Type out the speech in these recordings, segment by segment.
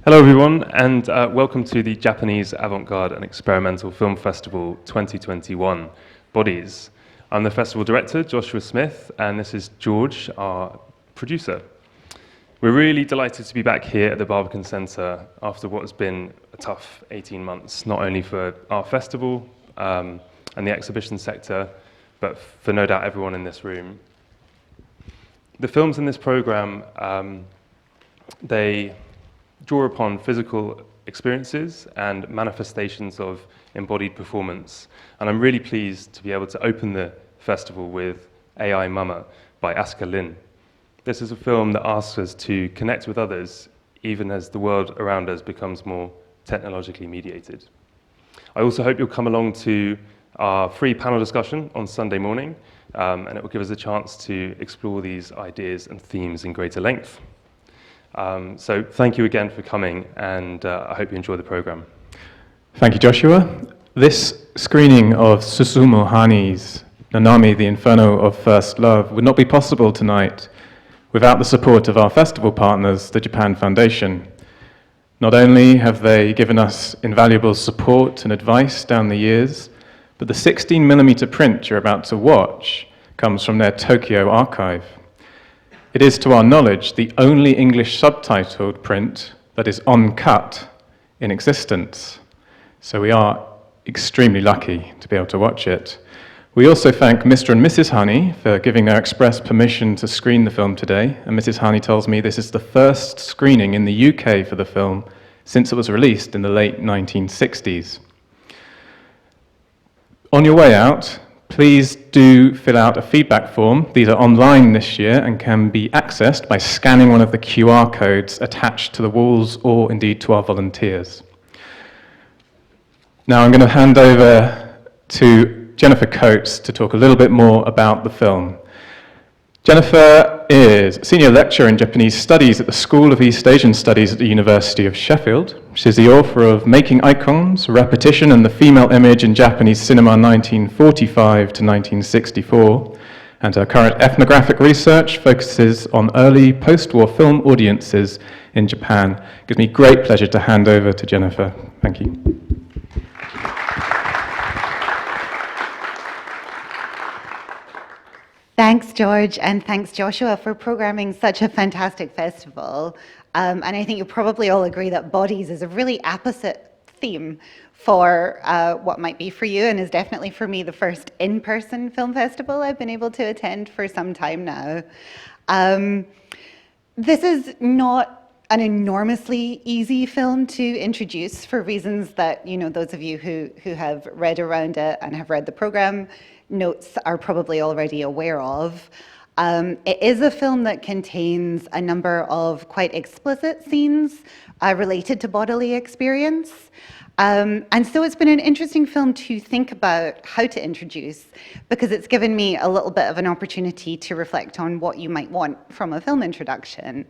Hello everyone, and welcome to the Japanese Avant-garde and Experimental Film Festival 2021, Bodies. I'm the festival director, Joshua Smith, and this is George, our producer. We're really delighted to be back here at the Barbican Centre after what has been a tough 18 months, not only for our festival and the exhibition sector, but for no doubt everyone in this room. The films in this programme, they draw upon physical experiences and manifestations of embodied performance. And I'm really pleased to be able to open the festival with AI Mama by Asuka Lin. This is a film that asks us to connect with others even as the world around us becomes more technologically mediated. I also hope you'll come along to our free panel discussion on Sunday morning, and it will give us a chance to explore these ideas and themes in greater length. So thank you again for coming, and I hope you enjoy the program. Thank you, Joshua. This screening of Susumu Hani's Nanami, the Inferno of First Love, would not be possible tonight without the support of our festival partners, the Japan Foundation. Not only have they given us invaluable support and advice down the years, but the 16mm print you're about to watch comes from their Tokyo archive. It is, to our knowledge, the only English subtitled print that is uncut in existence. So we are extremely lucky to be able to watch it. We also thank Mr. and Mrs. Hani for giving their express permission to screen the film today. And Mrs. Hani tells me this is the first screening in the UK for the film since it was released in the late 1960s. On your way out, please do fill out a feedback form. These are online this year and can be accessed by scanning one of the QR codes attached to the walls or indeed to our volunteers. Now I'm going to hand over to Jennifer Coates to talk a little bit more about the film. Jennifer is a senior lecturer in Japanese studies at the School of East Asian Studies at the University of Sheffield. She's the author of Making Icons, Repetition and the Female Image in Japanese Cinema 1945 to 1964. And her current ethnographic research focuses on early post-war film audiences in Japan. It gives me great pleasure to hand over to Jennifer. Thank you. Thanks, George, and thanks, Joshua, for programming such a fantastic festival. And I think you probably all agree that bodies is a really apposite theme for what might be for you, and is definitely for me the first in-person film festival I've been able to attend for some time now. This is not an enormously easy film to introduce for reasons that, you know, those of you who have read around it and have read the program notes are probably already aware of. It is a film that contains a number of quite explicit scenes related to bodily experience. And so it's been an interesting film to think about how to introduce, because it's given me a little bit of an opportunity to reflect on what you might want from a film introduction.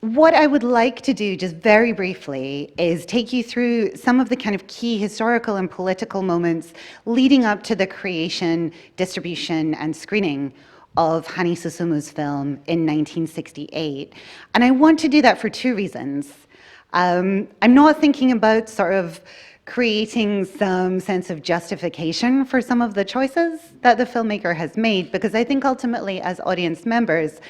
What I would like to do, just very briefly, is take you through some of the kind of key historical and political moments leading up to the creation, distribution, and screening of Hani Susumu's film in 1968. And I want to do that for two reasons. I'm not thinking about sort of creating some sense of justification for some of the choices that the filmmaker has made, because I think ultimately, as audience members,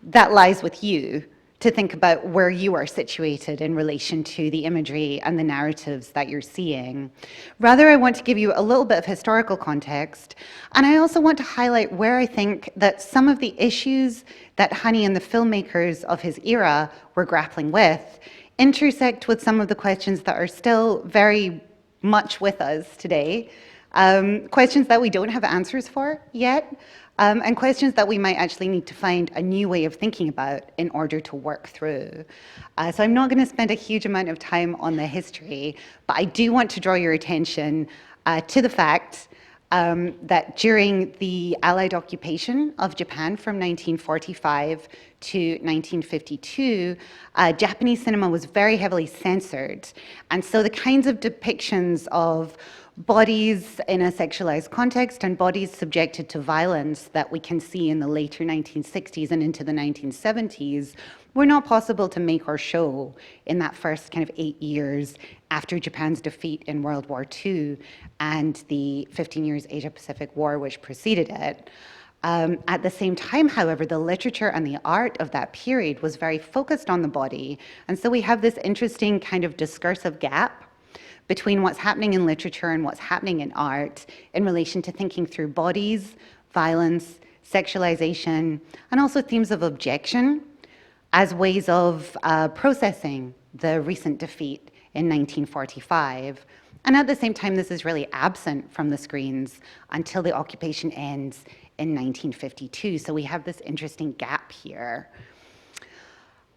that lies with you to think about where you are situated in relation to the imagery and the narratives that you're seeing. Rather, I want to give you a little bit of historical context, and I also want to highlight where I think that some of the issues that Hani and the filmmakers of his era were grappling with intersect with some of the questions that are still very much with us today, questions that we don't have answers for yet, and questions that we might actually need to find a new way of thinking about in order to work through. So I'm not going to spend a huge amount of time on the history, but I do want to draw your attention to the fact that during the Allied occupation of Japan from 1945 to 1952, Japanese cinema was very heavily censored. And so the kinds of depictions of bodies in a sexualized context and bodies subjected to violence that we can see in the later 1960s and into the 1970s were not possible to make or show in that first kind of 8 years after Japan's defeat in World War II and the 15 years Asia-Pacific War which preceded it. At the same time, however, the literature and the art of that period was very focused on the body. And so we have this interesting kind of discursive gap between what's happening in literature and what's happening in art in relation to thinking through bodies, violence, sexualization, and also themes of objection as ways of processing the recent defeat in 1945. And at the same time, this is really absent from the screens until the occupation ends in 1952. So we have this interesting gap here.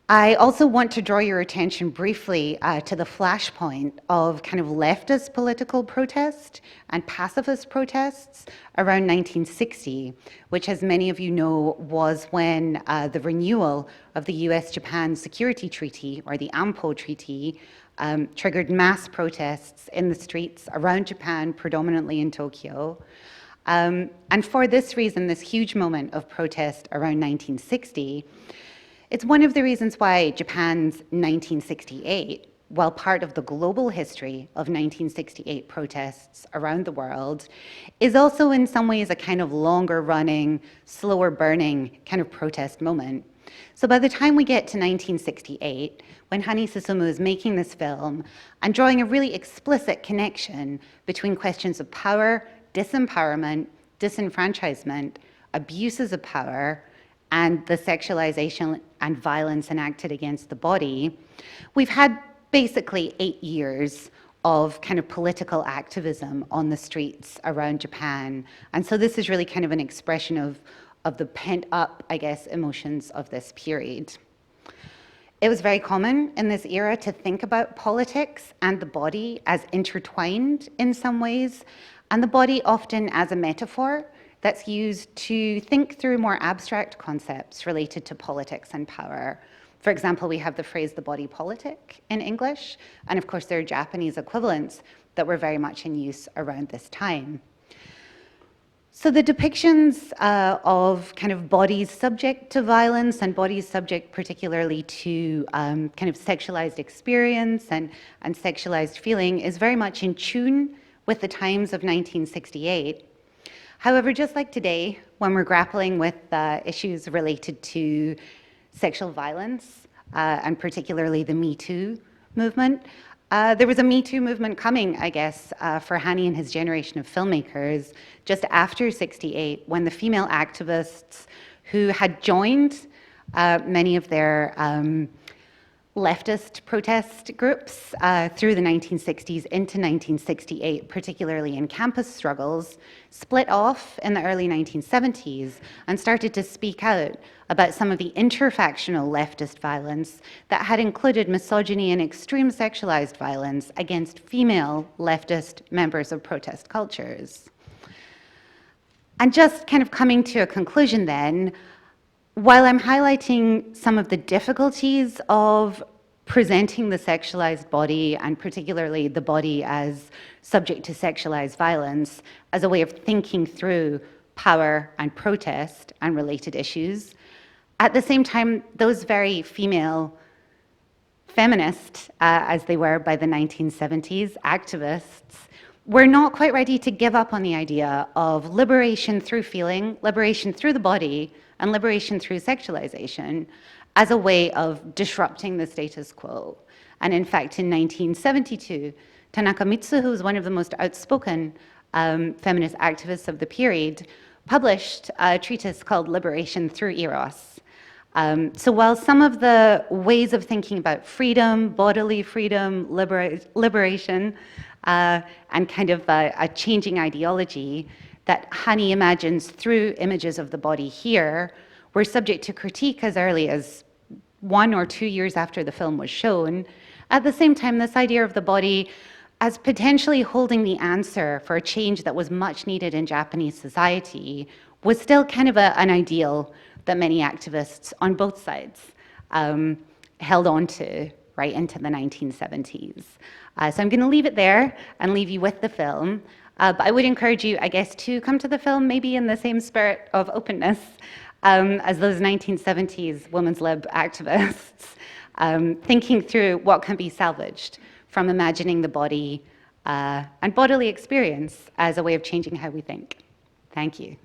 I also want to draw your attention briefly to the flashpoint of kind of leftist political protest and pacifist protests around 1960, which, as many of you know, was when the renewal of the US-Japan Security Treaty, or the AMPO Treaty, triggered mass protests in the streets around Japan, predominantly in Tokyo. And for this reason, this huge moment of protest around 1960, it's one of the reasons why Japan's 1968, while part of the global history of 1968 protests around the world, is also in some ways a kind of longer running, slower burning kind of protest moment. So by the time we get to 1968, when Hani Susumu is making this film and drawing a really explicit connection between questions of power, disempowerment, disenfranchisement, abuses of power, and the sexualization and violence enacted against the body, we've had basically 8 years of kind of political activism on the streets around Japan. And so this is really kind of an expression of the pent up, I guess, emotions of this period. It was very common in this era to think about politics and the body as intertwined in some ways, and the body often as a metaphor that's used to think through more abstract concepts related to politics and power. For example, we have the phrase the body politic in English, and of course there are Japanese equivalents that were very much in use around this time. So the depictions of kind of bodies subject to violence and bodies subject particularly to kind of sexualized experience and sexualized feeling is very much in tune with the times of 1968. However, just like today, when we're grappling with issues related to sexual violence, and particularly the Me Too movement, there was a Me Too movement coming, I guess, for Hani and his generation of filmmakers just after '68, when the female activists who had joined many of their leftist protest groups through the 1960s into 1968, particularly in campus struggles, split off in the early 1970s and started to speak out about some of the interfactional leftist violence that had included misogyny and extreme sexualized violence against female leftist members of protest cultures. And just kind of coming to a conclusion then, while I'm highlighting some of the difficulties of presenting the sexualized body, and particularly the body as subject to sexualized violence, as a way of thinking through power and protest and related issues, at the same time, those very female feminists, as they were by the 1970s, activists, were not quite ready to give up on the idea of liberation through feeling, liberation through the body, and liberation through sexualization as a way of disrupting the status quo. And in fact, in 1972, Tanaka Mitsu, who was one of the most outspoken feminist activists of the period, published a treatise called Liberation Through Eros. So while some of the ways of thinking about freedom, bodily freedom, liberation, and kind of a changing ideology that Hani imagines through images of the body here were subject to critique as early as 1 or 2 years after the film was shown. At the same time, this idea of the body as potentially holding the answer for a change that was much needed in Japanese society was still kind of an ideal that many activists on both sides held on to, right into the 1970s. So I'm going to leave it there and leave you with the film. But I would encourage you, I guess, to come to the film maybe in the same spirit of openness as those 1970s women's lib activists, thinking through what can be salvaged from imagining the body and bodily experience as a way of changing how we think. Thank you.